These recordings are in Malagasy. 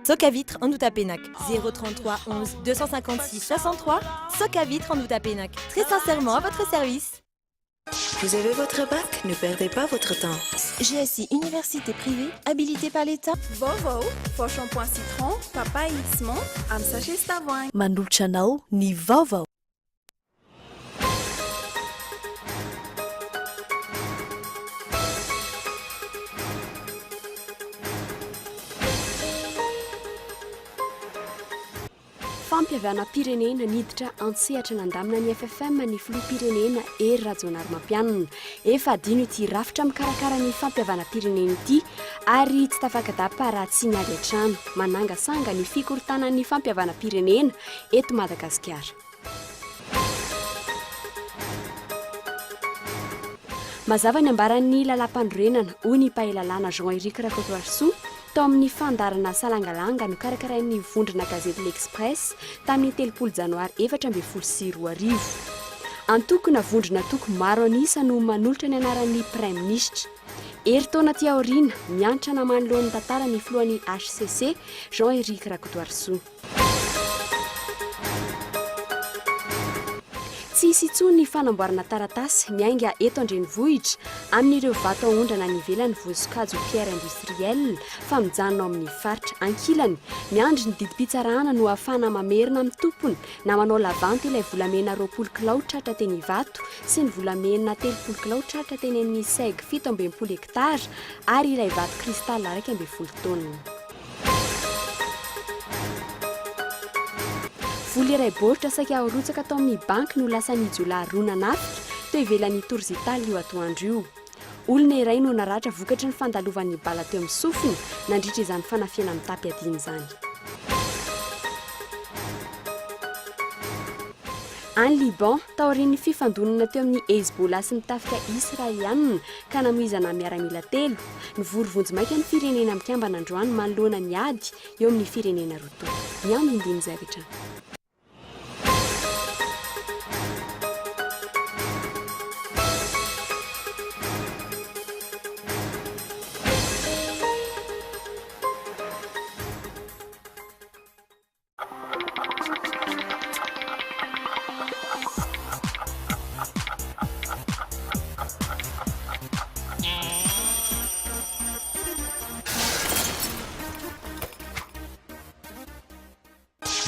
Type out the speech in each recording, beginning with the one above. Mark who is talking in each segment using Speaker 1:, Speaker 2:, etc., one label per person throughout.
Speaker 1: Soc à vitre en Outapenac. 033 11 256 63. Soc à vitre en Outapenac. Très sincèrement à votre service.
Speaker 2: Vous avez votre bac? Ne perdez pas votre temps.
Speaker 1: GSI Université privée, habilitée par l'État.
Speaker 3: Vaovao, fao shampoing citron, papaye Xmon, amin'ny sachet tavoahangy.
Speaker 4: Manolotra anao ny vaovao.
Speaker 5: Fampiavana-pirenena niditra antsehatra nandamina ny FFM ny filoha-pirenena ery rajonarymampianina. Efa adino ity rafitra mikarakara ny fampiavana-pirenena ity ary tsy tafakadapa raha tsy miady hatrano. Manangasanga ny fikorontanan'ny fampiavana-pirenena eto Madagasikara. Mazava ny ambaran'ny lalam-pandrorenana hoy ny mpahelalana Jean-Éric Rakotoarsoa tao amin'ny fandarana salangalanga no karakarain'ny vondrona gazety l'Express tamin'ny 3 janoary 2024. Antokona vondrona toko maro anisa no manolotra ny anaran'ny Prime Ministre. Eritaona ty aoriana miantra na manoloan'ny tantara ny filohan'ny HCC Jean-Éric Rakotoarsoa. Tsisy intsony ny fanamboarana taratasy miainga eto andrenivohitra amin'ireo vato aondrana ny ivelany voasokajy pierre industriel fa mijanona amin'ny faritra ankilany. Miandry ny didi-pitsarahana no ahafana mamerina amin'ny tompony na manao lavanty ilay volamena 20 kilao tratra teny Ivato sy ny volamena 30 kilao tratra teny amin'ny Seg 17 hektara ary ilay vato kristal 12 taonina. Voly iray baoritra saika arotsaka tao amin'ny banky no lasa nijolahy ronan'Afrika teo ivelan'ny Torzitaly io atoandro io. Olona iray no naratra vokatry ny fandalovan'ny bala teo amin'ny sofiny nandritra izany fanafiana mitapy adiny izany. Any Liban taorian'ny fifandonana teo amin'ny Hezbollah sy ny tafika Israelianina ka namoizana miaramila telo. Ny vorovonjy maika ny firenena mikambana androany manoloana miady eo amin'ny firenena roto. Miamby indimy zavatra.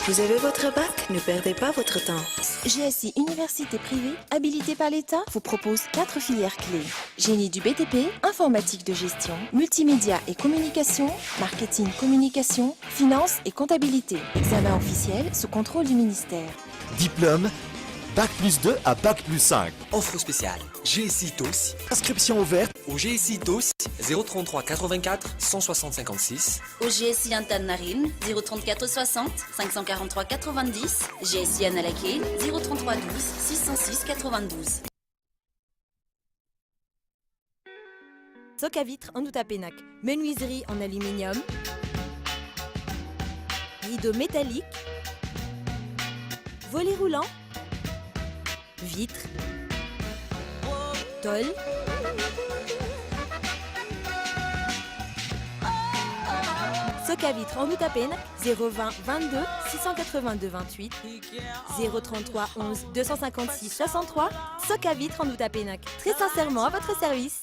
Speaker 2: Vous avez votre bac? Ne perdez pas votre temps.
Speaker 1: GSI Université privée, habilitée par l'État, vous propose 4 filières clés. Génie du BTP, informatique de gestion, multimédia et communication, marketing communication, finance et comptabilité. Examen officiel sous contrôle du ministère.
Speaker 6: Diplôme, Bac plus 2 à Bac plus 5.
Speaker 7: Offre spéciale, GSI TOS.
Speaker 6: Inscription ouverte
Speaker 7: Au GSI TOS, 033 84 160 56.
Speaker 8: Au GSI Antananarivo, 034 60 543 90. GSI Analake, 033 12 606 92.
Speaker 1: Soc à vitre en Outapenac. Menuiserie en aluminium. Rideaux métalliques. Volets roulants. Vitres. Tôle. Soc à vitre en Outapenac. 020 22 682 28. 033 11 256 63. Soc à vitre en Outapenac. Très sincèrement à votre service.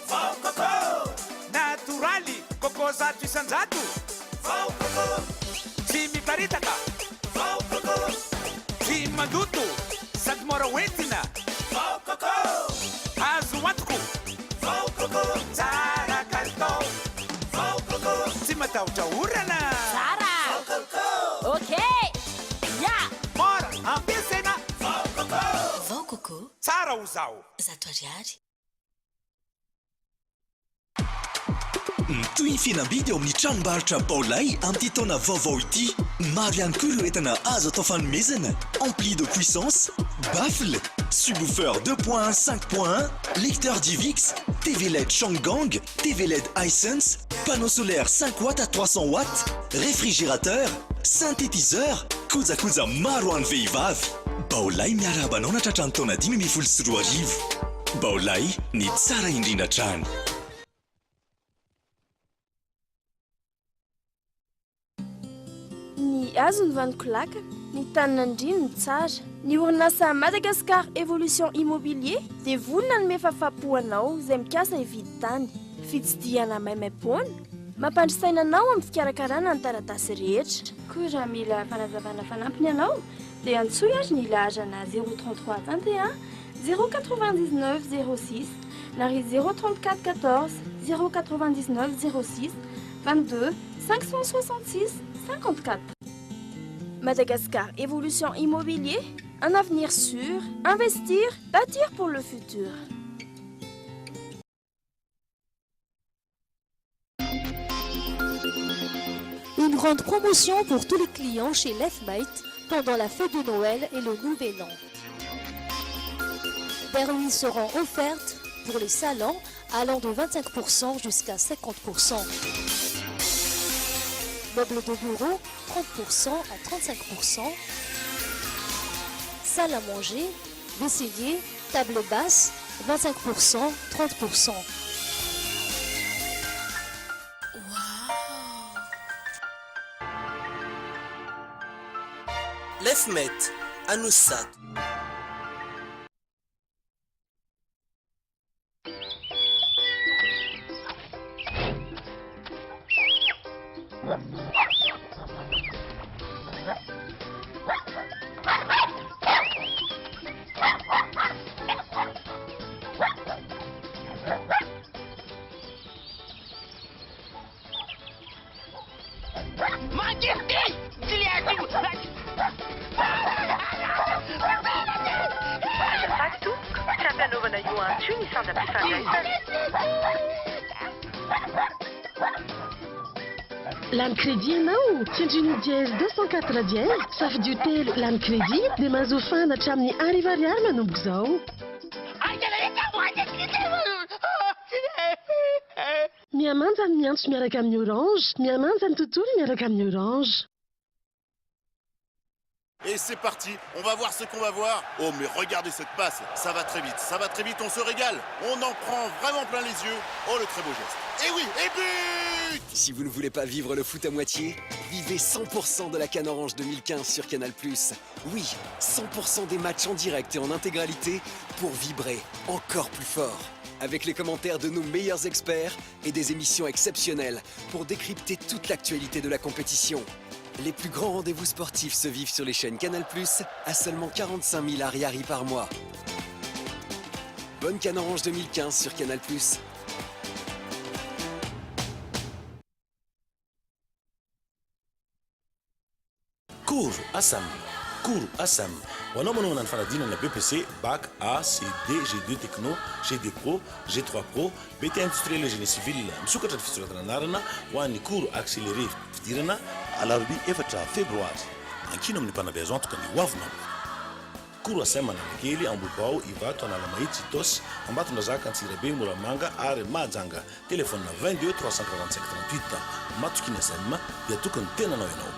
Speaker 9: Vao Coco, naturali, Coco zato isanjato. Vao Coco, tsy miparitaka. Vao Coco, tsy mandoto, sady mora hoentina. Vao Coco, azo antoko. Vao Coco, tsara kalitao. Vao Coco, tsy matahotra orana.
Speaker 8: Tsara!
Speaker 9: Vao Coco,
Speaker 8: Ok! Ya!
Speaker 9: mora ampiasaina. Vao Coco,
Speaker 8: Vao Coco,
Speaker 9: tsara ho zao.
Speaker 8: zato ariary.
Speaker 10: Toy ny fihenam-bidy eo amin'ny tranombarotra Baolay amin'ity taona vaovao ity. Maro ihany koa ireo entana azo atao fanomezana. Ampli de puissance, baffle, subwoofer 2.1, 5.1, lecteur DivX, TV LED Shangang, TV LED Hisense, panneau solaire 5 watts à 300 watts, réfrigérateur, synthétiseur, kojakoja maro an'ny vehivavy. Baolay miarabanao na tratrany taona 5 Baolay, ny tsara indrindra trano.
Speaker 11: azo ny vanikolaka ny taninandrino ny tsara ny orinasa Madagascar Evolution Immobilier dia vonona ny mefafapoanao izay mikasa hividy tany fitsidiana maimaimpoana mampandrisaina anao amin'ny fikarakarana ny taratasy rehetra koa raha mila fanazavana fanampiny ianao dia antsoy azy ny laharana 033 31 099 06 na ry 034 14 099 06 22 566 54. Madagascar Évolution Immobilier, un avenir sûr, investir, bâtir pour le futur.
Speaker 4: Une grande promotion pour tous les clients chez Lefmate pendant la fête de Noël et le Nouvel An. Permis seront offertes pour les salons allant de 25% jusqu'à 50%. Meubles de bureau, 30% à 35%. Salle à manger, vaisselier, table basse, 25%, 30%.
Speaker 12: Lefmet, Anoussat.
Speaker 13: Lame crédit ianao tendriny dièse 204 dièse safidio telo lame crédit dia mahazo fana hatramin'ny arivo ariary manomboka izao. Miamanja ny miantso miaraka amin'ny orange, miamanja ny tontolo miaraka amin'ny orange.
Speaker 6: Et c'est parti, on va voir ce qu'on va voir. Oh mais regardez cette passe, ça va très vite, on se régale. On en prend vraiment plein les yeux. Oh le très beau geste. Et oui, et but!
Speaker 14: Si vous ne voulez pas vivre le foot à moitié, vivez 100% de la Cannes Orange 2015 sur Canal+. Oui, 100% des matchs en direct et en intégralité pour vibrer encore plus fort. Avec les commentaires de nos meilleurs experts et des émissions exceptionnelles pour décrypter toute l'actualité de la compétition. Les plus grands rendez-vous sportifs se vivent sur les chaînes Canal+, à seulement 45 000 ariari par mois. Bonne Cannes Orange 2015 sur Canal+.
Speaker 15: Cours Assam. Wanao manao ny fanadinana BPC, Bac A, C, D, G2 Techno, G2 Pro, G3 Pro, BT industriel et génie civil misokatra ny fisoratana anarana ho an'ny cours accéléré fidirana alarobia 4 févroary. Ankino amin'ny mpanabe azo antoka ny hoavinao. Cours Assam Analakely, Amboibao, Ivato, Analamahitsy, Tos, Ambatondrazaka, Antsirabe, Moramanga ary Mahajanga. Téléphone 22 345 38. Matoky ny Assam dia tokony tenanao ianao.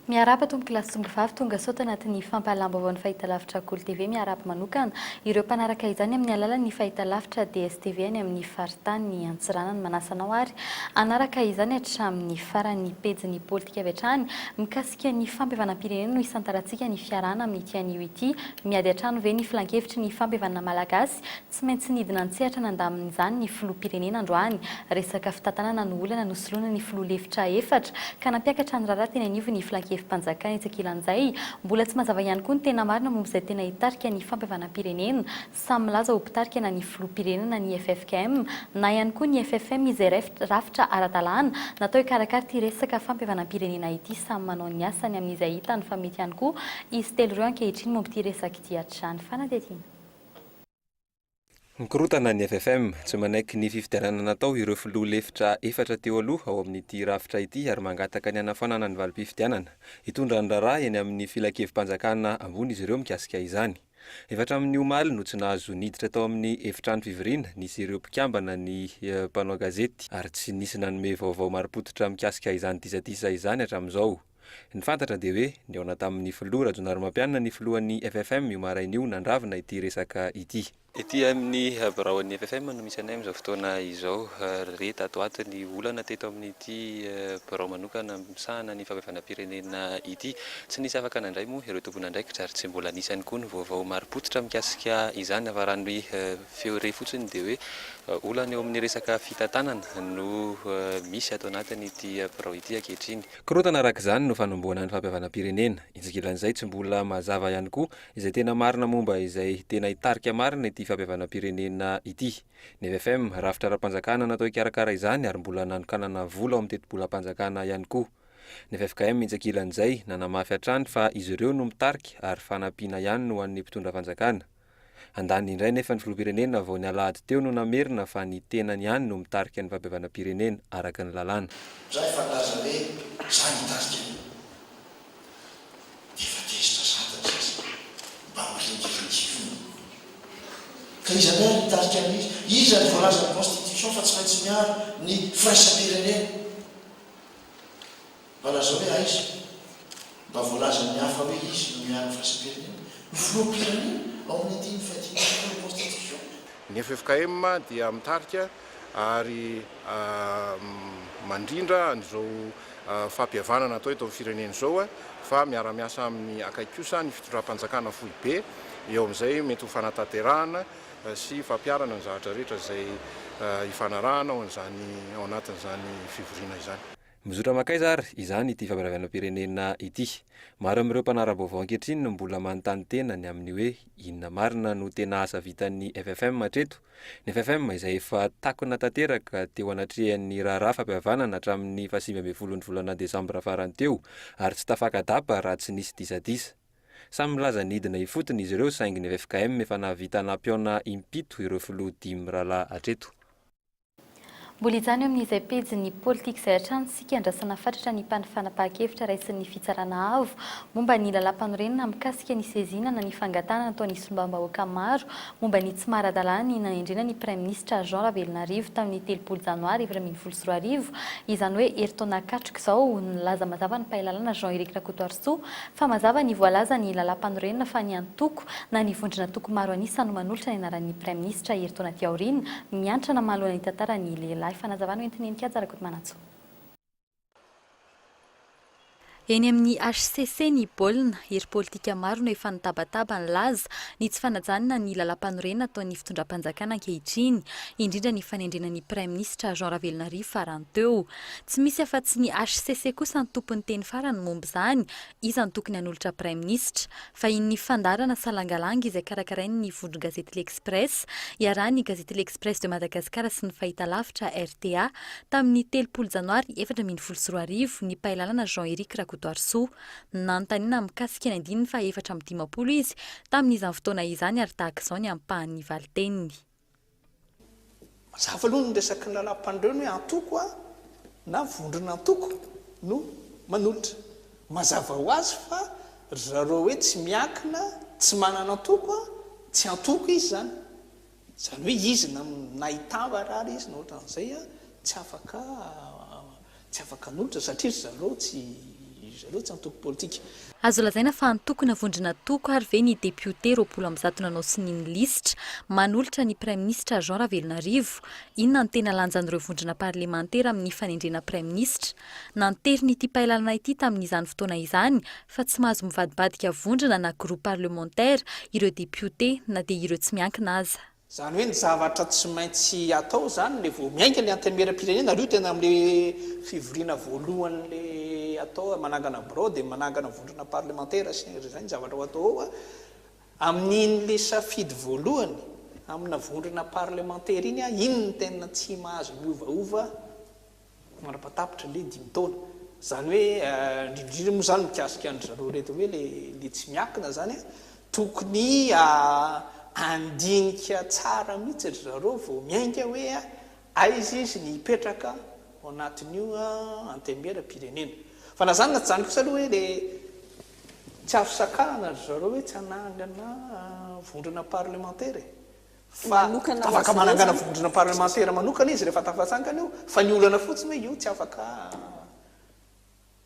Speaker 16: Miarapa tomboky lasy tongovavy tonga sao tanatin'ny fampahalam-baovao ny fahitalavitra Kolo TV miarapa manokana ireo mpanaraka izany amin'ny alalan'ny fahitalavitra DSTV any amin'ny faritany ny Antsiranana manasanao ary anaraka izany hatramin'ny faran'ny pejin'ny politika avy hatrany mikasika ny fampihavanam-pirenena no isantarantsika ny fiarahana amin'ny tianio ity miady hatrano ve ny filan-kevitry ny fampihavanana malagasy tsy maintsy nidina antsehatra nandamin'izany ny filoham-pirenena androany resaka fitantanana no olana nosoloana ny filoha lefitra efatra ka nampiakatra ny raharaha teny anivy ny filan-kevim-panjakana itsakilan'izay mbola tsy mazava ihany koa ny tena marina momba izay tena hitarika ny fampihavanam-pirenena samy milaza ho mpitarika na ny filoham-pirenena ny FFKM na ihany koa ny FFM izay rafitra ara-dalàna natao hikarakara ity resaka fampihavanam-pirenena ity samy manao ny asany amin'izay hitany fa mety ihany koa izy telo ireo ankehitriny momba ity resaka ity hatrany fanadetiana.
Speaker 17: Nikorotana ny FFM tsy manaiky ny fifidianana natao ireo filoha lefitra efatra teo aloha ao amin'ity rafitra ity ary mangataka ny anafanana ny valim-pifidianana hitondra ny raharaha eny amin'ny filan-kevim-panjakana ambony izy ireo mikasika izany. Efatra amin'ny omaly no tsy nahazo niditra tao amin'ny efitrano fivoriana nisy ireo mpikambana ny mpanao gazety ary tsy nisy nanome vaovao marim-pototra mikasika izany tisatisa izany hatramin'izao. Ny fantatra dia hoe ny aona tamin'ny filoha Rajonarimampianina ny filohan'ny FFM io maraina io nandravina ity resaka ity. Ety amin'ny biraon'ny FFM no misy anay amin'izao fotoana izao reta atoato ny olana teto amin'ity birao manokana misahana ny fampiavanam-pirenena ity. Tsy nisy afaka nandray moa ireo tompon'andraikitra ary tsy mbola nisy ihany koa ny vaovao marim-pototra mikasika izany avaran'ny feore fotsiny dia hoe olana eo amin'ny resaka fitantanana no misy ato anatin'ity birao ity ankehitriny. Korotana araka izany no fanomboana ny fampiavanam-pirenena. Izy tsy mbola mazava ihany koa izay tena marina momba izay tena hitarika marina ity fampiavanam-pirenena ity. Ny FFM rafitra ara-panjakana natao hikarakara izany ary mbola nanokanana vola ao amin'ny tetbolam-panjakana ihany koa. Ny FFKM injakilan'izay nanamafy hatrany fa izy ireo no mitarika ary fanampiana ihany no an'ny mpitondra fanjakana. Andany indray nefa ny filoham-pirenena vao ny alahady teo no namerina fa ny tenany ihany no mitarika ny fampiavanam-pirenena araka ny lalàna.
Speaker 18: Zay fandaza hoe zany mitarika efa tezitra satana sasy mba miringiringivony ka izany hoe mitarika amin'izy izy ny voalaza ny constitution fa tsy maintsy miaro ny firaisam-pirenena mba laza hoe aiza mba voalaza ny hafa hoe izy no miaro ny firaisam-pirenena ny filoham-pirenena ao amin'ny dimy fahatimany constitution.
Speaker 19: Ny FFKM dia mitarika ary mandrindra an'izao fampihavanana atao eto amin'ny firenena izao fa miara-miasa amin'ny akaiky kosa ny fitondram-panjakana fohy be eo amin'izay mety ho fanatanterahana sy fampiarana ny zavatra rehetra izay hifanarahana ao anatin'izany fivoriana izany.
Speaker 17: Mizotra makaiza ary izany ity fampiavanam-pirenena ity. Maro amin'ireo mpanara-baovao ankehitriny no mbola manontany tena ny amin'ny hoe inona marina no tena asa vitan'ny FFM hatreto. Ny FFM izay efa takona tanteraka teo anatrehan'ny raharaha fampihavanana hatramin'ny 25 volana Desambra farany teo ary tsy tafaka-dapa raha tsy nisy disadisa. Samy milaza nidina ifotony izy ireo saingy ny FFKM efa nahavita nampiona impito ireo filoha 10 rahalahy hatreto.
Speaker 16: Mbola izany eo amin'izay pejy ny politika izay hatrany sika andrasana fatratra ny mpanafana-pahan-kevitra raisin'ny fitsarana avo momba ny lalam-panorenana mikasika ny sezinana ny fangatana ataon'ny solombavam-bahoaka maro momba ny tsy maradalàna ny nanendrena ny Prime Ministre Jean Ravelonarivo tamin'ny 3 Janoary 2024. Izany hoe eritaona katroka izao nilaza mazava ny mpahalalana Jean-Éric Rakotoarso fa mazava ny voalaza ny lalam-panorenana fa ny antoko na ny vondrona toko maro anisa no manolotra ny anaran'ny Prime Ministre eritaona ty aoriana miantrana mahalona ny tantara ny lehilahy. Fanazavana entin'ny Kiajarakot Manatso. Eny amin'ny HCC ny baolina, hery politika maro no efa nitabataba ny laza ny tsy fanajanana ny lalam-panorenana ataon'ny fitondram-panjakana ankehitriny, indrindra ny fanendrena ny Prime Ministre Jean Ravelonarivo farany teo. Tsy misy afa-tsy ny HCC kosa ny tompony teny farany momba izany, iza ny tokony hanolotra Prime Ministre, fa iny ny fandarana salangalanga izay karakarainy ny vondro gazety l'Express, iarahany gazety l'Express de Madagasikara sy ny fahitalavitra RTA tamin'ny 3 Janoary 2024 ny mpahalalana Jean-Éric Rakotoarso nanontaniana mikasika ny andininy fa 4 izy tamin'izany fotoana izany ary tahaka izao ny ampahan'ny valiteniny.
Speaker 9: Mazava aloha ny resaka ny lalam-pandreny hoe antoko na vondrona antoko no manolotra. Mazava ho azy fa zareo hoe tsy miankina, tsy manana antoko, tsy antoko izy zany. Zany hoe izy nahitava rary izy na ohatran'izay tsy afaka nolotra satria zareo tsy antoko politika.
Speaker 16: Azo lazaina fa antokona vondrona toko ary ve ny député 20 nanao sininy lisitra manolotra ny Prime Ministre Jean Ravelonarivo. Inona ny tena lanjan'ireo vondrona parlementaire amin'ny fanendrena Prime Ministre. Nanteriny ity mpahalalana ity tamin'izany fotoana izany fa tsy mahazo mivadibadika vondrona na groupe parlementaire ireo député na dia ireo tsy miankina aza.
Speaker 9: Zany hoe ny zavatra tsy maintsy atao zany le vao miainga ny antemeram-pirenena rio tena amin'le fivoriana voalohan'le atao manangana brao dia manangana vondrona parlementaire sy zay ny zavatra ho atao ao amin'in'le safidy voalohany amina vondrona parlementaire iny iny ny tena tsy mahazo miovaova manapatapitra le 5 taona. Zany hoe indrindra moa zany mikasika ny zareo reto hoe le tsy miakina zany tokony andinika tsara mihitsy zareo vao miainga hoe aiza izy ny hipetraka ao anatin'io antemeram-pirenena. Fa na zany na tsy zany kosa aloha hoe le tsy afo sakahana zareo hoe tsy hanangana vondrona parlementaire fa afaka manangana vondrona parlementaire manokana izy rehefa tafatsangana io fa ny olana fotsiny hoe io tsy afaka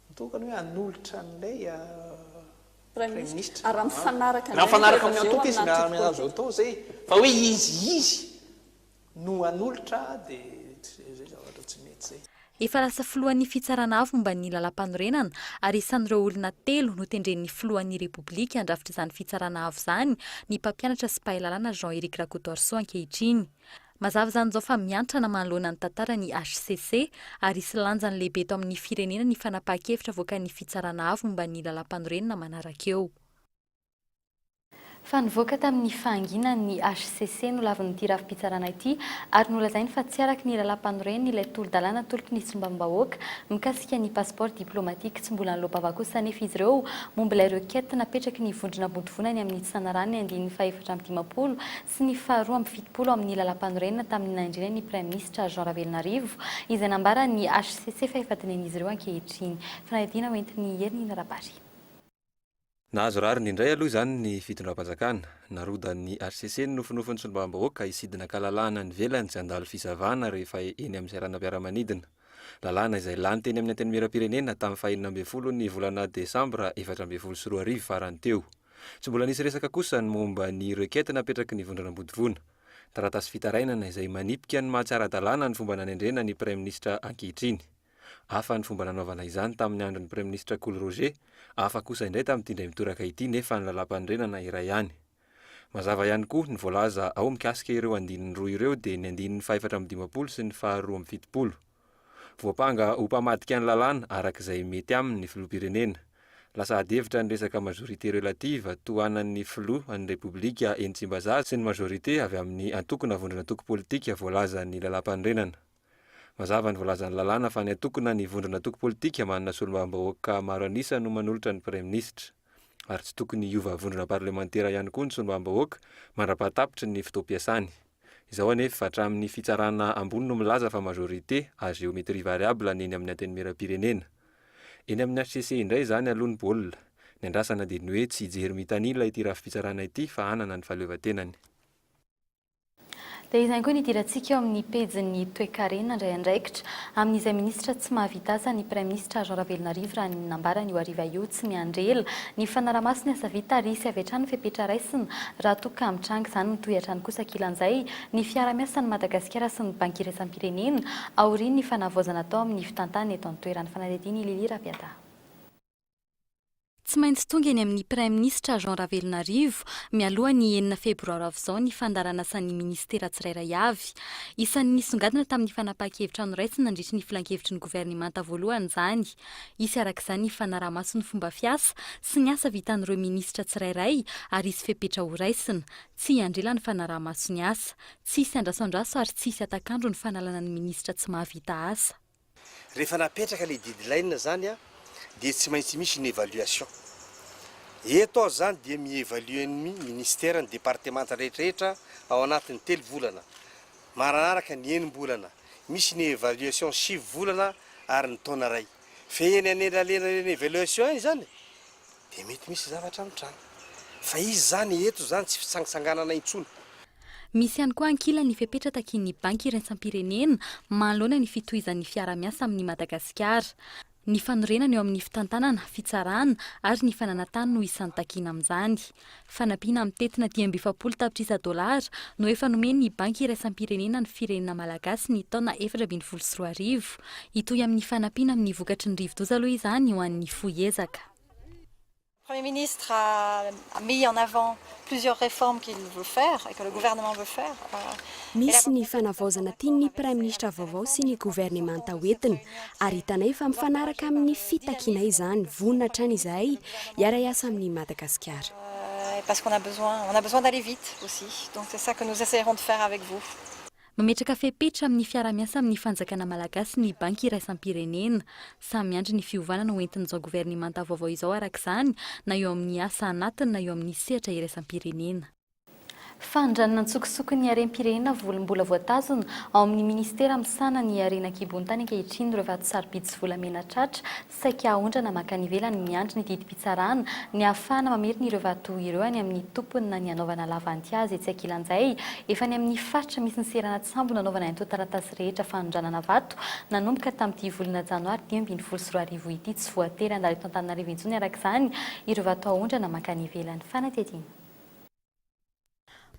Speaker 9: mitokany hoe anolotra an'ilay
Speaker 20: raha mifanaraka
Speaker 9: amin'ny antoko izy miazo atao zay fa hoe izy no anolotra dia zay zavatra tsy mety zay.
Speaker 16: Efa lasa filohan'ny fitsarana avy momba ny lalam-panorenana ary isan'ireo olona 3 no tendren'ny filohan'ny repoblika handrafitra izany fitsarana avy izany ny mpampianatra sy mpahalalana Jean-Éric Rakotoarso ankehitriny. Mazava izany izao fa miantra na manoloana ny tantara ny HCC ary isy lanjany lehibe eto amin'ny firenena ny fanapahan-kevitra voakan'ny fitsarana avy momba ny lalam-panorenana manaraka eo. Fa nivoaka tamin'ny fahanginan'ny HCC no lavin'ity rafi-pitsarana ity ary nolazainy fa tsy araka ny lalam-panorenana ilay tolo-dalàna toloko ny tsombam-bahoaka mikasika ny passeport diplomatique tsy mbola nilopa kosa nefa izy ireo momba ilay requête napetraky ny vondrona ambondivonany amin'ny tsanarany 450 sy ny 270 amin'ny lalam-panorenana tamin'ny nandrina ny Prime Ministre Jean Ravelonarivo izay nambara ny HCC fa efa dinen'izy ireo ankehitriny. Fanadina hoentin'ny herin'ny narabary.
Speaker 17: Nahazo rariny indray aloha izany ny fitondram-panjakana narodan'ny HCC ny nofinofiny tsombam-bahoaka hisidina ka lalàna ny velany tsy handalo fisavana rehefa eny amin'ny saranam-piaramanidina. Lalàna izay lany teny amin'ny anteny miram-pirenena tamin'ny 20 ny volana Desambra 2024 farany teo. Tsy mbola nisy resaka kosa ny momba ny requête napetraky ny vondrona ambondivona. Taratasy fitarainana izay manipika ny mahatsara-dalàna ny fomba nanendrena ny Prime Ministre ankehitriny. Hafa ny fomba nanaovana izany tamin'ny andron'ny Prime Ministre Cool Roger, hafa kosa indray tamin'ity indray mitoraka ity nefa ny lalam-panorenana iray ihany. Mazava ihany koa ny voalaza ao mikasika ireo 2 ireo dia ny 450 sy ny 270. Voapanga ho mpamadika ny lalàna arak'izay mety aminy filoham-pirenena. Lasa adihevitra ny resaka majorité relative tohanan'ny filoha an'ny repoblika eny Tsimbazaza sy ny majorité avy amin'ny antokona vondrona antoko politika voalaza ny lalam-panorenana. Mazava ny voalazan'ny lalàna fa ny antokona ny vondrona antoko politika manana solombam-bahoaka maro anisa no manolotra ny Prime Ministre. Ary tsy tokony hiova vondrona parlementaire ihany koa ny solombam-bahoaka mandrapahatapitra ny fotoam-piasany. Izao anefa hatramin'ny fitsarana ambony no milaza fa majorité à géométrie variable eny amin'ny anteny miram-pirenena. Eny amin'ny HCC indray izany aloha ny baolina. Ny andrasana dia ny hoe tsy hijery mitanila ity rafi-pitsarana ity fa hanana ny fahaleovan-tenany.
Speaker 16: Dia izany koa nidirantsika eo amin'ny pejin'ny toe-karena indray andraikitra amin'izay ministra tsy mahavita aza ny Prime Ministre Jean Ravelonarivo raha ny nambara ny hariva io tsy miandrela ny fanaraha-masony asa vita ary isy avy hatrany fepetra raisina raha toka mitranga izany ny toy hatrany kosa kilan'izay ny fiara-miasan'ny Madagasikara sy ny banky iraisam-pirenena aoriany ny fanavaozana atao amin'ny fitantana eto an-toerany fanadihadiana Lili Rapiada. Tsy maintsy tonga eny amin'ny Prime Ministre Jean Ravelonarivo mialoha ny 9 febroary avy izao ny fandarana asan'ny ministera tsirairay avy. Isan'ny nisongadina tamin'ny fanapahan-kevitra noraisina nandritra ny filan-kevitry ny governemanta voalohany izany. Isy arak'izany ny fanaraha-maso ny fomba fiasa sy ny asa vitan'ireo ministra tsirairay ary isy fepetra ho raisina. Tsy andrela ny fanaraha-maso ny asa, tsy isy andraso-andraso ary tsy isy atakandro ny fanalana ny ministra tsy mahavita asa.
Speaker 21: Rehefa napetraka ilay deadline zany dia tsy maintsy misy ny évaluation. Eto zany dia mievalue ny ministère ny départementa rehetrarehetra ao anatin'ny 3 volana. Maranaraka ny 9 volana. Misy ny évaluation 7 volana ary ny taona ray. Fa eny anelalena ny évaluation zany dia mety misy zavatra mitranga. Fa izy zany eto zany tsy fitsangatsanganana intsony.
Speaker 16: Misy ihany koa ankila ny fepetra takin'ny banky iraisam-pirenena manoloana ny fitohizan'ny fiara-miasa amin'ny Madagasikara. Ny fanorenana eo amin'ny fitantanana, fitsarana ary ny fananantany no isan'ny takina amin'izany. Fanampiana amin'ny tetina $70 tapitrisa no efa nomeny ny banky iraisam-pirenena ny firenena malagasy ny taona 2024. Itoy amin'ny fanampiana amin'ny vokatry ny rivo-doza aloha izany ho an'ny foiezaka.
Speaker 22: Le Premier ministre a mis en avant plusieurs réformes qu'il veut faire et que le gouvernement veut faire.
Speaker 5: Misy ny fanavaozana tian'ny Prime Ministre vaovao sy ny gouvernemanta hoentina ary hitanay fa mifanaraka amin'ny fitakiana izany vonina hatrany izahay hiara-iasa amin'ny Madagasikara.
Speaker 22: Parce qu'on a besoin d'aller vite aussi. Donc c'est ça que nous essaierons de faire avec vous.
Speaker 16: Mametraka fepetra amin'ny fiara-miasa amin'ny fanjakana malagasy ny banky iraisam-pirenena. Samy miandry ny fiovanana hoentin'izao gouvernemanta vaovao izao arak'izany na eo amin'ny asa anatiny na eo amin'ny sehatra iraisam-pirenena. Fandrana antsokosoko ny harem-pirenena volombola voatazona ao amin'ny ministera misana ny harena kibon-tany ankehitriny ireo vato sarobidy sy volamena tratra saika aondrana makany ivelany miandry ny didim-pitsarana ny ahafahana mamerina ireo vato ireo any amin'ny tompony na ny anaovana lavanty azy etsy ankilanjay efa ny amin'ny faritra misy ny serana tsambo nanaovana into taratasy rehetra fanondranana vato nanomboka tamin'ity volana janoary 2024 ity tsy voatery andalo eto Antananarivo intsony araka izany ireo vato aondrana makany ivelany fanadihadiana.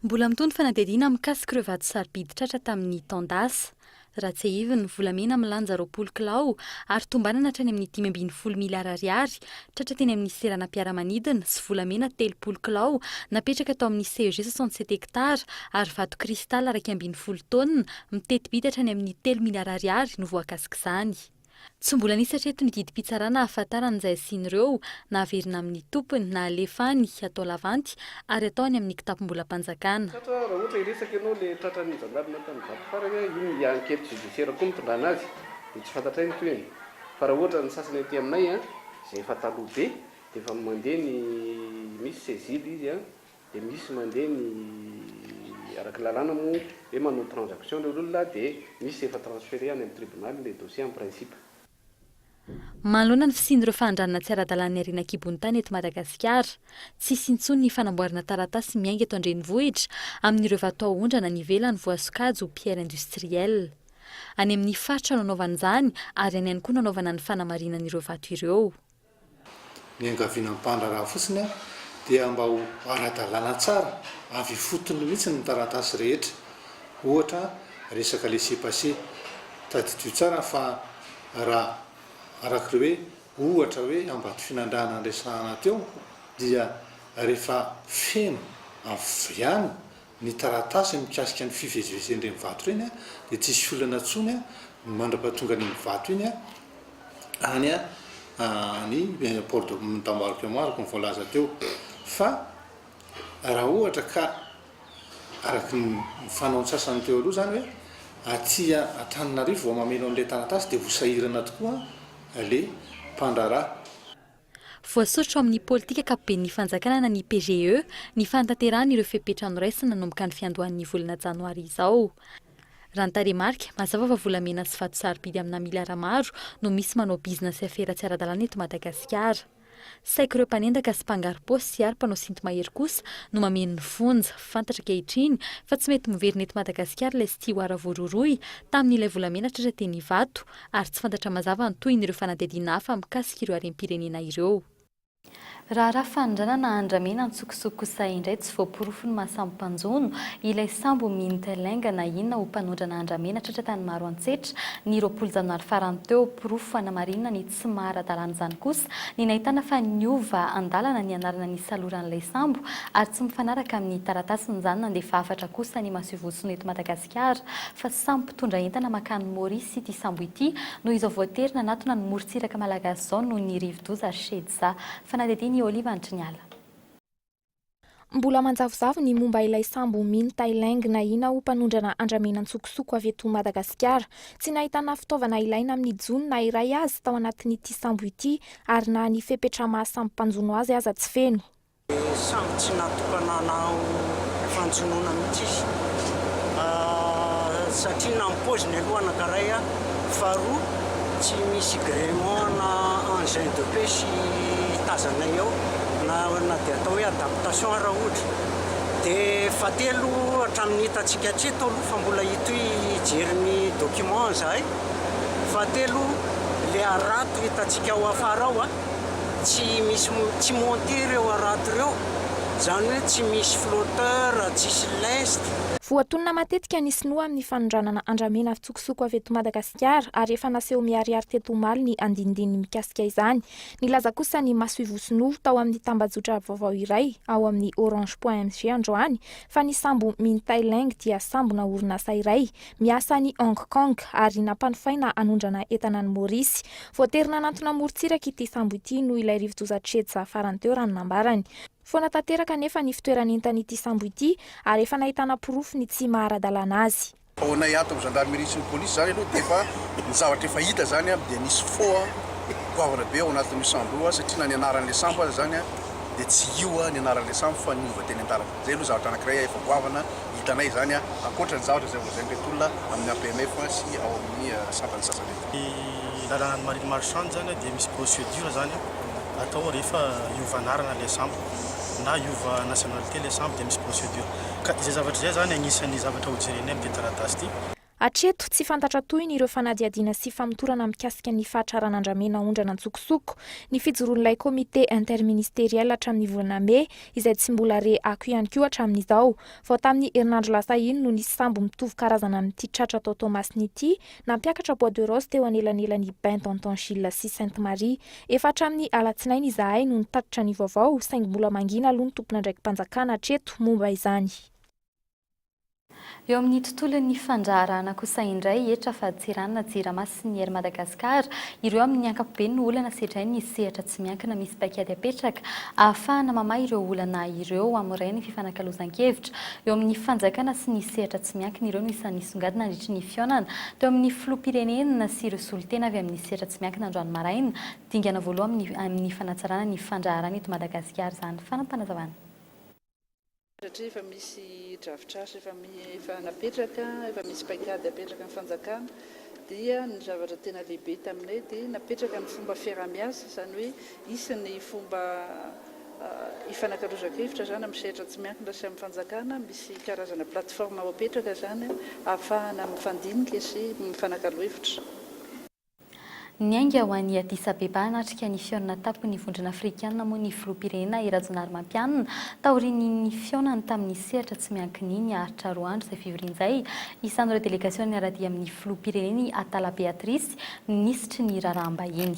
Speaker 16: Mbola mitony fanadihadiana mikasika ireo vato sarobidy tratra tamin'ny taondasa. Ratsehiviny volamena milanja 20 kilao ary tombanana hatrany amin'ny 5.20 miliara ariary tratra teny amin'ny serana mpiara-manidina sy volamena 30 kilao napetraka tao amin'ny CEG 67 hektara ary vato kristal 2.20 taonina mitety-bidy hatrany amin'ny 3 miliara ariary no voakasika izany. Tsy mbola nisy hatreto ny didim-pitsarana ahafantarana izay asian'ireo na averina amin'ny tompony na alefany atao lavanty ary atao any amin'ny kitapom-bola mpanjakana.
Speaker 3: Raha ohatra iresaka ianao le tratra nijangadina tamin'ny vato farany iny enquête judiciaire koa mitondrana azy dia tsy fantatray ny toeny. Fa raha ohatra ny sasany aty aminay izay efa taloha be dia efa mandeha ny misy sésile izy dia misy mandeha ny araka lalàna moa hoe manao transaction le olona dia misy efa transféré any amin'ny tribunal le dossier en principe.
Speaker 16: Manoloana ny fisian'ireo fandrana tsy ara-dalàna ny harena kibon-tany eto Madagasikara, tsisy intsony ny fanamboarana taratasy miainga eto an-drenivohitra amin'ireo vato aondrana ny ivelany voasokajy ho pierre industrielle. Any amin'ny faritra nanaovana izany ary any ihany koa nanaovana ny fanamarinana ireo vato ireo.
Speaker 9: Ny angavianam-pandraraha fotsiny dia mba ho ara-dalàna tsara avy fotony mihitsy ny taratasy rehetra. Ohatra resaka laissez-passer tadidio tsara fa raha arak'ireo hoe ohatra hoe ambato finandrana andraisana teo dia rehefa feno avy ny taratasy mikasika ny fivezivezen'ireny vato ireny dia tsisy olana tsony mandra-pahatonga ny vato iny any ny port de tambarkemariko ny voalaza teo fa raha ohatra ka araky ny fanaontsasany teo aloha zany hoe atia Antananarivo vao mameno an'ilay taratasy dia vosahirana tokoa le mpandraraha.
Speaker 16: Voasoratra amin'ny politika ankapobeny ny fanjakana na ny PGE ny fantanterahana ireo fepetrano raisina nanomboka ny fiandohan'ny volana janoary izao. Raha ny taremarika mazava fa volamena sy vato sarobidy amina miliara maro no misy manao bizinasy afera tsy ara-dalàna eto Madagasikara. Saika ireo mpanendaka sy mpangaro-paosy sy ary mpanao sinto-mahery kosa no mameno ny fonja fantatra ankehitriny fa tsy mety miverina eto Madagasikara ilay sy tia ho ara-voaroroy tamin'ilay volamena tratra teny vato ary tsy fantatra mazava ny tohin'ireo fanadihadiana hafa mikasika ireo harem-pirenena ireo. Raha fandrana na andramena antsokosoko kosa indray tsy voaporofo ny mahasambo mpanjono ilay sambo mintalenga na inona ho mpanondrana andramena tratra tany maro antsetra ny 20 janoary farany teo porofo fanamarinana ny tsy mahara-dalàna izany kosa ny nahitana fa niova andalana ny anarana ny saloran'ilay sambo ary tsy mifanaraka amin'ny taratasiny izany nandefa afatra kosa ny mahasoivosony eto Madagasikara fa sambo mpitondra entana makany Maurice ity sambo ity no izao voatery nanatona ny morontsiraka malagasy izao no ny rivo-doza Shedza fanadihadiana Oliva Antriniala.
Speaker 20: Mbola manjavozavo ny momba ilay sambo Mintaileng na ina ho mpanondrana andramena antsokosoko avy eto Madagasikara. Tsy nahitana fitaovana ilaina amin'ny jony na iray azy tao anatin'ity sambo ity ary na ny fepetra mahasambo mpanjono azy aza tsy feno.
Speaker 23: Sambo tsy natokana na fanjonoana mihitsy izy. Satria na mipôziny aloha anankiray faharoa tsy misy gréement na engin de pêche tazanay ao na dia atao hoe adaptation raha ohatra dia fahatelo hatramin'ny hitantsika hatreto aloha fa mbola hito hijery ny document zahay fahatelo le arato hitantsika ao afara ao tsy monter ireo arato ireo zany hoe tsy misy flotteur tsisy lest.
Speaker 20: Voatonona matetika ny sinoa amin'ny fanondranana andramena fitsokosoko avy eto Madagasikara ary efa naseho miariary teto omaly ny andinindiny mikasika izany. Nilaza kosa ny masoivosino tao amin'ny tambazotra vaovao iray ao amin'ny orange.mg androany fa ny sambo Mintaileng dia sambona orinasa iray miasa ny Hong Kong ary nampanofaina anondrana entana ny Maurice. Voaterina nanatona morontsiraka ity sambo ity no ilay rivo-doza Shedza farany teo raha nambarany. Foana tanteraka nefa ny fitoeran'entan'ity sambo ity ary efa nahitana porofo ny tsy mahara-dalàna azy.
Speaker 24: Ao anay ato amin'ny gendarmerie sy ny polisy zany aloha dia efa ny zavatra efa hita zany dia nisy fo goavana be ao anatin'io sambo io satria na ny anaran'ilay sambo azy zany dia tsy io ny anaran'ilay sambo fa ny ova teny an-taratra zay aloha zavatra anankiray efa goavana hitanay zany ankoatra ny zavatra zay voazainy reto olona amin'ny APMF sy ao amin'ny sampany sasany
Speaker 1: lalàna ny marine marchande zany dia misy procédure zany atao rehefa iova anarana ilay sambo na iova nationalité ilay sambo dia misy procédure ka izay zavatra zay zany agnisan'ny zavatra ho jerenay amin'ny taratasy ity.
Speaker 20: Hatreto tsy fantatra toyny ireo fanadiadiana sy famitorana mikasika ny fahatraran'andramena ondrana antsokosoko ny fijoroan'ilay komité interministériel hatramin'ny volana May izay tsy mbola rehako ihany koa hatramin'izao. Vao tamin'ny herinandro lasa iny no nisy sambo mitovy karazana amin'ity tratra tao Tomasiny ity nampiakatra Bois de Rose teo anelanelan'ny Bain-Tonton Gilles sy Sainte-Marie. Efa hatramin'ny alatsinainy izahay no nitatitra ny vaovao saingy mbola mangina aloha ny tompona ndraiky mpanjakana hatreto momba izany.
Speaker 16: Eo amin'ny tontolon'ny fandraharahana kosa indray etra fa Tsirana, Jirama sy ny ery Madagasikara ireo amin'ny ankapobeny no olana sedrainy ny sehatra tsy miankina misy paikady apetraka ahafahana mamaha ireo olana ireo amoray ny fifanankalozan-kevitra. Eo amin'ny fanjakana sy ny sehatra tsy miankina ireo no isan'ny songadina nandritra ny fionana teo amin'ny filoham-pirenena sy ireo solitena avy amin'ny sehatra tsy miankina androany maraina dingana voalohany amin'ny fanatsarana ny fandraharana eto Madagasikara izany fanampanazavana.
Speaker 2: Efa misy dravitrasa efa napetraka, efa misy paikady apetraka amin'ny fanjakana dia ny zavatra tena lehibe taminay dia napetraka ny fomba fiarah-miasa izany hoe isan'ny fomba ifanankalozan-kevitra zany amin'ny sehatra tsy miankina sy amin'ny fanjakana misy karazana plateforme apetraka zany ahafahana mifandinika sy mifanankalohevitra.
Speaker 16: Ny ainga ho an'ny Addis Abeba natrika ny fiona tapo ny vondrona afrikanina moa ny filoham-pirenena Irazonary Mampianina taoriany ny fionany tamin'ny sehatra tsy miankina iny aritra 2 andro izay fivorian'izay isan'ireo delegasion niaradia amin'ny filoham-pireneny Atala Beatrice nisitry ny raharaha-mbahiny.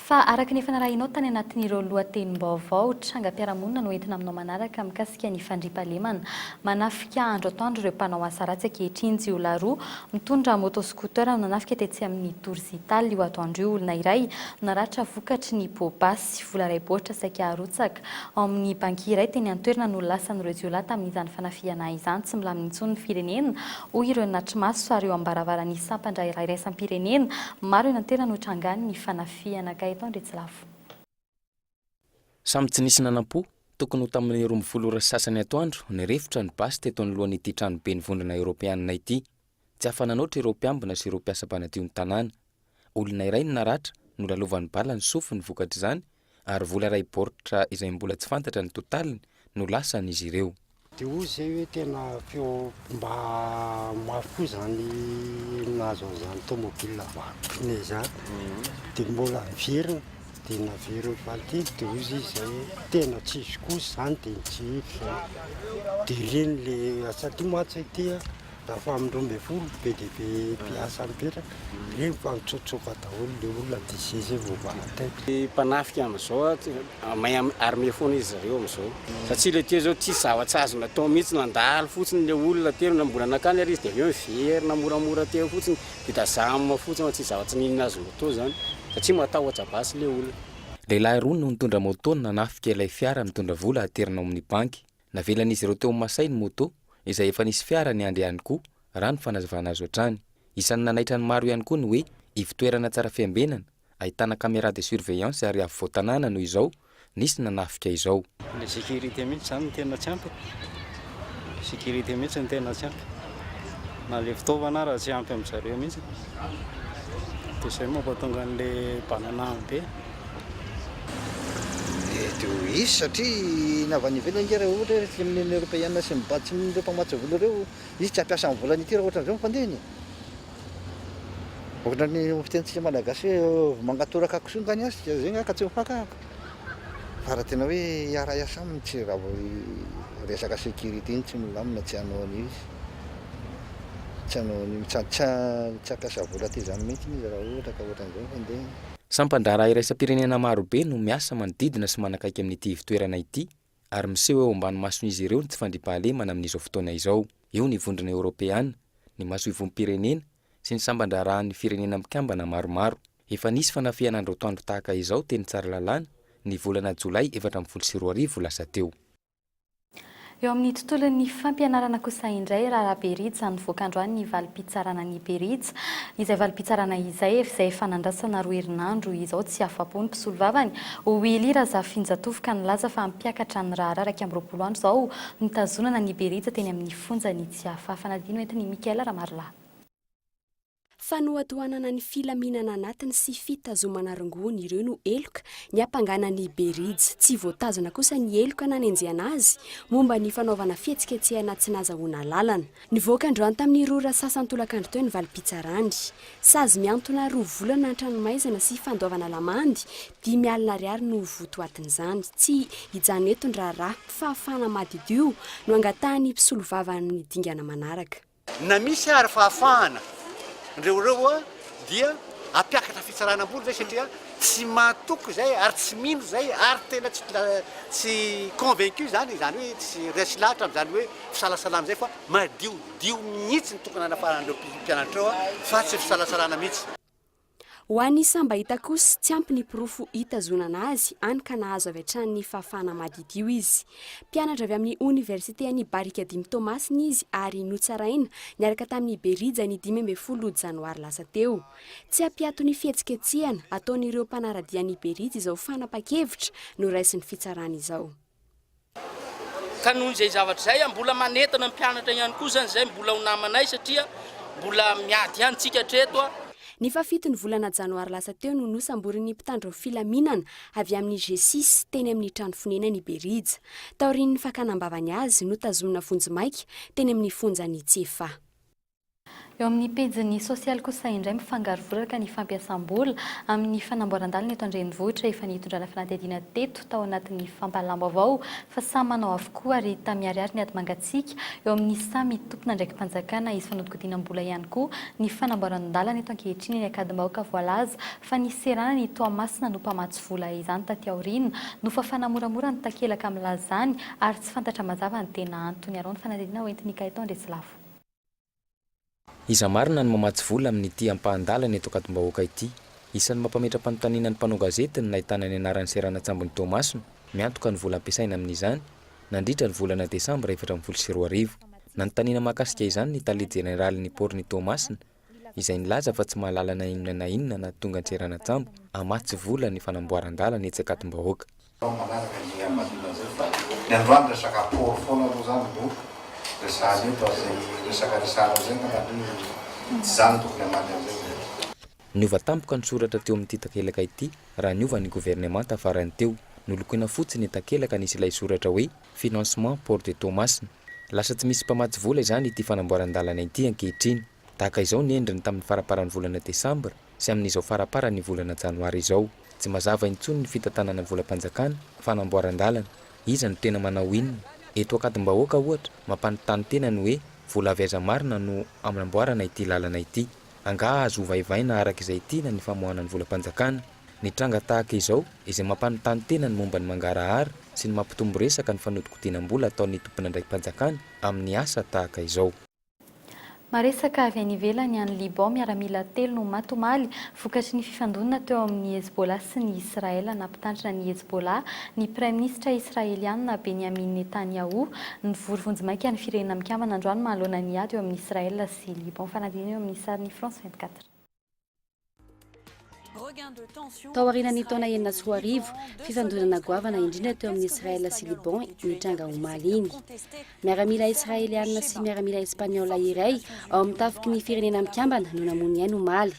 Speaker 16: Fa araka ny efa narahinao tany anatin'ireo lohatenim-baovao trangam-piarahamonina no entina aminao manaraka mikasika ny fandriampahalemana manafika andro atoandro ireo mpanao asa ratsy ankehitriny Jiola roa mitondra motoscooter nanafika tetsy amin'ny Torzitala io atoandro io olona iray naratra vokatry ny bobasy vola ray boatra saika arotsaka ao amin'ny banky iray teny antoerana no lasan'ireo Jiola tamin'izany fanafiana izany tsy milamina intsony ny firenena hoy ireo natrimaso ary eo ambaravarany sampandray iraisam-pirenena maro eny antoerana no trangany ny fanafiana
Speaker 7: Samy tsy nisy nanam-po tokony ho tamin'ny 12 sasany atoandro ny rivotra ny basy teto anolohan'ity tranobe ny vondrona Eoropeanina ity tsy afananoatra ireo mpiambina sy ireo mpiasa-panadio ny tanàna. Olona iray ny naratra no lalovan'ny bala ny sofiny vokatra izany ary vola ray baoritra izay mbola tsy fantatra ny totaliny no lasan'izy ireo.
Speaker 8: Dia hoy izay hoe tena feo mba mafy zany nazo an'izany tomobile vaky izany dia mbola miverina dia navery valty dia hoy izy izay tena tsisy kosa izany dia nitsify dia reny le satria matsa ity raha amindroa folo be dia be mpiasa mipetraka reny fa mitsotsoka daholo le olona dia zay voavatay.
Speaker 25: Mpanafika amin'izao mahay armé foana izy zareo amin'izao satria le teo zao tsy zavatra azo natao mihitsy nandalo fotsiny le olona teo na mbola nakany ary izy dia aveo miverina moramora teo fotsiny dia tazamina fotsiny tsy zavatra ninona azo natao zany satria matahotra basy le olona.
Speaker 7: Lehilahy roa no mitondra moto nanafika ilay fiara mitondra vola aterina amin'ny banky. Navelan'izy ireo teo Masay ny moto izay efa nisy fiara ny andry ihany koa raha ny fanazavana azo hatrany. Isan'ny nanaitra ny maro ihany koa ny hoe ivitoerana tsara fiambenana ahitana caméra de surveillance ary avy voatanana noho izao nisy nanafika izao.
Speaker 23: Le sécurité mihitsy zany tena tsy ampy. Sécurité mihitsy ny tena tsy ampy. Na le fitaovana raha tsy ampy amin'zareo mihitsy. Dia izay mampatonga an'le banana be.
Speaker 26: Dia izy satria navany ivelany raha ohatra hoe amin'ny Eoropeanina sy mibatsy ireo mpamatsy vola ireo izy tsy ampiasa amin'ny volany ity raha ohatra an'izao mifandehany. Ohatra ny fitentsika malagasy hoe mangatoraka akosongany azy dia zay ka tsy mifakahaka. Fa raha tena hoe hiara hiasa aminy tsy raha resaka sécurité iny tsy milamina tsy hanao an'izy. Tsy hanao tsy ampiasa vola ty zany mihitsy izy raha ohatra ka ohatran'izao mifandehany.
Speaker 7: Sampandraraha iraisam-pirenena marobe no miasa manodidina sy manakaiky amin'ity ivitoerana ity ary miseho eo ambany mason'izy ireo ny tsy fandriampahalemana amin'izao fotoana izao. Eo ny vondrona Eoropeanina, ny maso ivom-pirenena sy ny sampandrarahan'ny firenena mikambana maromaro. Efa nisy fanafiana andro atoandro tahaka izao teny tsara lalàna ny volana Jolay 2024 lasa teo.
Speaker 16: Eo amin'ny tontolon'ny fampianarana kosa indray raha Beritsy nivoaka androany ny valim-pitsarana ny Beritsy. Izay valim-pitsarana izay efa nandrasana 2 herinandro izao tsy afa-po ny mpisolo vavany. Willy Razafinjatovo ka nilaza fa mpiakatra ny raharaha 20 andro izao nitazonana ny Beritsy teny amin'ny fonjany tsy afa. Fanadino entiny Mikaela Ramarla.
Speaker 5: Fanohatoanana ny filaminana anatiny sy fitazomana rongony ireo no eloka ny ampangana ny Beritsy. Tsy voatazona kosa ny eloka nanenjehana azy momba ny fanaovana fihetsiketsehana tsy nazahoana lalana. Nivoaka androany tamin'ny rora sasantolakandro teo ny valim-pitsarany. Sazy miantona 2 volana an-tranomaizana sy fandoavana lamandy 5 alina ariary no votoatin'izany. Tsy hijanona eto ny raharaha fa fana madidio no angatahany mpisolo vavany dingana manaraka.
Speaker 4: Na misy ary fahafahana reo dia apiakatra fitsaranam-bolo zay satria tsy matoko zay ary tsy mino zay ary tena tsy convaincu zany hoe tsy resy lahatra am'zany hoe fisalasalana zay fa madiodio mihitsy ny tokony anafaran'ireo mpianatra eo fa tsy fisalasalana mihitsy.
Speaker 5: Ho an'ny samba hita kosa tsy ampy ny pirofo hitazonana azy any ka nahazo avy hatrany ny fahafahana madidio izy. Mpianatra avy amin'ny Université any Barika Dimy Thomasiny izy ary notsaraina niaraka tamin'ny Beritsy ny 12 janoary lasa teo. Tsy ampiato ny fihetsiketsehana ataon'ireo mpanaradia ny Beritsy izao fanapa-kevitra no raisin'ny fitsarana izao.
Speaker 6: Ka noho izay zavatra zay mbola manetana mpianatra ihany koa zany zay mbola ho namanay satria mbola miady ihany tsika treto.
Speaker 5: Ny fafito ny volana janoary lasa teo no nosamborin'ny mpitandro filaminana avy amin'ny G6 teny amin'ny trano fonena ny Beritsy. Taorian'ny fakanambavany azy notazomina vonjimaika teny amin'ny fonjany Tsefa.
Speaker 16: Eo amin'ny pejiny sosialy kosa indray mifangaro voraka ny fampiasam-bola amin'ny fanamboaran-dalana eto an-drenivohitra efa nitondrana fanadihadiana teto tao anatin'ny fampahalam-baovao fa samy manao avokoa ary tamiariary ny ady mangatsiaka eo amin'ny samy tompona ndraiky mpanjakana izy fanodikodiana-bola ihany koa ny fanamboaran-dalana eto ankehitriny ny akady-bahoaka voalaza fa ny serana ny Toamasina no mpamatsy vola izany taty aoriana no fa fanamoramora ny takelaka milazany ary tsy fantatra mazava ny tena antony arao ny fanadihadiana hoentiny Kaiton Ndresilavo.
Speaker 7: Iza marina ny mamatsy vola amin'ity ampahandalana eto akady-bahoaka ity. Isan'ny mampametra-panontaniana ny mpanao gazety ny nahitana ny anaran'ny serana Tsambony Tomasina miantoka ny vola ampiasaina amin'izany nandritra ny volana Desambra 2022. Nanontaniana mahakasika izany ny tale jeneraly ny Porny Tomasina izay nilaza fa tsy mahalala na inona na inona na tonga ny serana Tsambo amatsy vola ny fanamboaran-dalana etsy akady-bahoaka.
Speaker 26: Ny androany resaka pôro foana aloha zany no resahany eto zay resaka resahana zay ka zany tokony amany am'zay.
Speaker 7: Niova tampoka ny soratra teo amin'ity takelaka ity raha niova ny gouvernement tafarany teo. Nolokoina fotsiny ny takelaka nisy ilay soratra hoe financement Port de Tomasina. Lasa tsy misy mpamatsy vola izany ity fanamboaran-dalana ity ankehitriny. Tahaka izao ny endriny tamin'ny faraparan'ny volana Desambra sy amin'izao faraparan'ny volana Janoary izao. Tsy mazava intsony ny fitantanana volam-panjakana fanamboaran-dalana. Iza no tena manao inona? Eto akady-bahoaka ohatra mampanontany tena ny hoe vola avy aiza marina no amamboarana ity lalana ity. Anga azo vaivaina araka izay tiana ny famoahana ny volam-panjakana. Ny tranga tahaka izao izay mampanontany tena ny momba ny mangarahara sy ny mampitombo resaka ny fanodikodiana-mbola ataon'ny tompona ndraiky mpanjakana amin'ny asa tahaka izao.
Speaker 16: Maresaka avy any ivelany any Liban miaramila 3 no matomaly vokatry ny fifandonana teo amin'ny Hezbollah sy ny Israel nampitandrina ny Hezbollah ny Praiminisitra Israeliana Benyamin Netanyahu ny vorovonjimaika ny firenena mikambana androany mahalona ny ady eo amin'ny Israel sy Liban. Fanadihana eo amin'ny sarin'ny France 24.
Speaker 10: Tao aorian'ny taona 2014, fifandonana goavana indrindra teo amin'ny Israel sy Liban nitranga omaly iny. Miaramila Israeliana sy miaramila Espaniola iray ao amin'ny tafiky ny firenena mikambana no namony ainy omaly.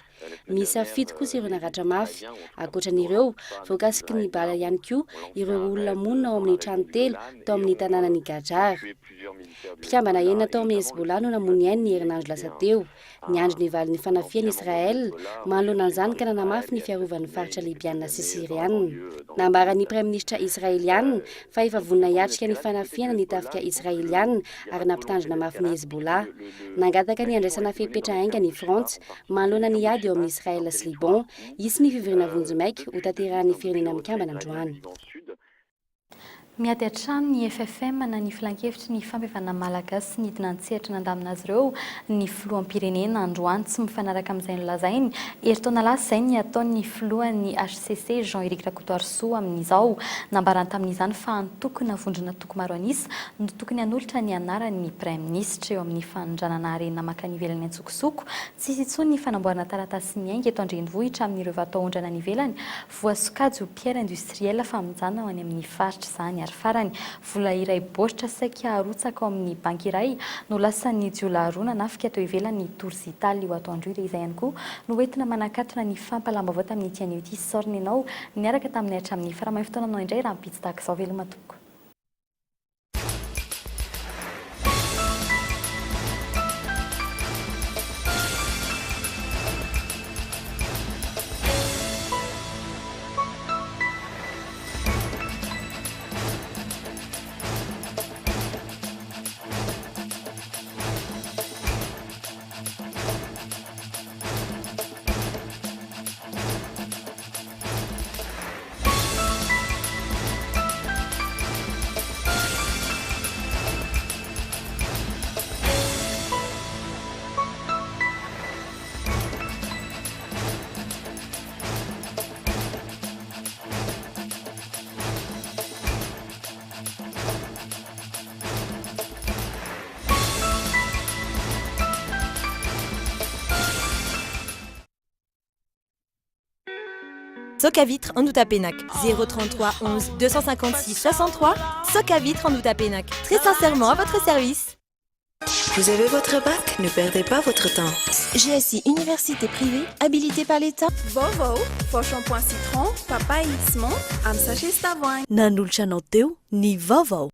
Speaker 10: Misy afito kosa ireo naratra mafy. Ankoatran'ireo, voakasiky ny bala ihany koa ireo olona monina ao amin'ny trano telo tao amin'ny tanàna ny Gajar. Mpikambana enina tao amin'ny Hezbollah no namony ainy ny herinandro lasa teo. Ny andro nivaly ny fanafian'i Israel manoloana an'izany ka nanamafy ny fiarovan'ny faritra Libiana sy Siriana. Nambaran'ny Praiminisitra Israeliana fa efa vonina hiatrika ny fanafiana ny tafika Israeliana ary nampitandrina mafy ny Hezbollah. Nangataka ny andraisana fepetra hainga ny Frantsa manoloana ny ady eo amin'ny Israel sy Liban isy ny fivirina vonjimaika ho tanterahan'ny firenena mikambana androany.
Speaker 16: miady hatrano ny FFM na ny filan-kevitry ny fampihavana malagasy sy nidina antsehatra nandaminazy ireo ny filohampirenena androany tsy mifanaraka amin'izay nolazainy eritaona lasa izay ny ataon'ny filohan'ny HCC Jean-Éric Rakotoarisoa amin'izao nambarany tamin'izany fa antokona vondrona toko maro anisa no tokony hanolotra ny anaran'ny Prime Ministre eo amin'ny fanondranana harena makany ivelany antsokosoko tsisy intsony ny fanamboarana taratasy miainga eto andrenivohitra amin'ireo vataondrana ny ivelany voasokajy ho pierre industriel fa mijanona ho any amin'ny faritra izany farany vola iray baoritra saika arotsaka ao amin'ny banky iray no lasan'ny jiolaharona nafika teo ivelan'ny Torzitaly ho ato andro izay ihany koa no entina manakatona ny fampalambaovao tamin'ny tianio ity sorny ianao niaraka tamin'ny hatramin'ny faramay fotoananao indray raha mipitsy tahaka izao velomatoko.
Speaker 11: Soc à vitre en Outapenac 033 11 256 63 Soc à vitre en Outapenac. Très sincèrement à votre service.
Speaker 12: Vous avez votre bac? Ne perdez pas votre temps.
Speaker 11: GSI Université privée habilitée par l'État.
Speaker 12: Vaovao, faux shampoing citron, papaye X-Mont, am sachet Stavoine.
Speaker 11: Nanolotra anao teo ny vaovao.